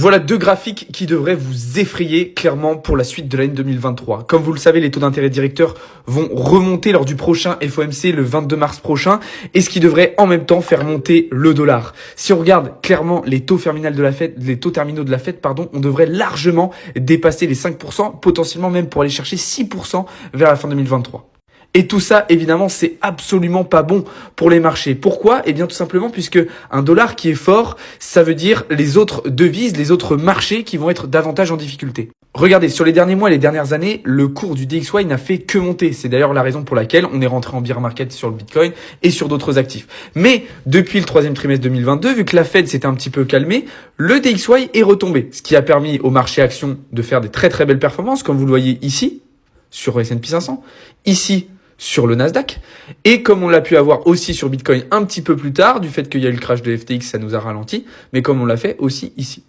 Voilà deux graphiques qui devraient vous effrayer clairement pour la suite de l'année 2023. Comme vous le savez, les taux d'intérêt directeurs vont remonter lors du prochain FOMC le 22 mars prochain, et ce qui devrait en même temps faire monter le dollar. Si on regarde clairement les taux terminaux de la Fed, on devrait largement dépasser les 5%, potentiellement même pour aller chercher 6% vers la fin 2023. Et tout ça, évidemment, c'est absolument pas bon pour les marchés. Pourquoi? Eh bien, tout simplement puisque un dollar qui est fort, ça veut dire les autres devises, les autres marchés qui vont être davantage en difficulté. Regardez, sur les derniers mois et les dernières années, le cours du DXY n'a fait que monter. C'est d'ailleurs la raison pour laquelle on est rentré en bear market sur le Bitcoin et sur d'autres actifs. Mais depuis le troisième trimestre 2022, vu que la Fed s'était un petit peu calmée, le DXY est retombé, ce qui a permis au marché actions de faire des très très belles performances, comme vous le voyez ici, sur S&P 500, ici, sur le Nasdaq, et comme on l'a pu avoir aussi sur Bitcoin un petit peu plus tard, du fait qu'il y a eu le crash de FTX, ça nous a ralenti, mais comme on l'a fait aussi ici.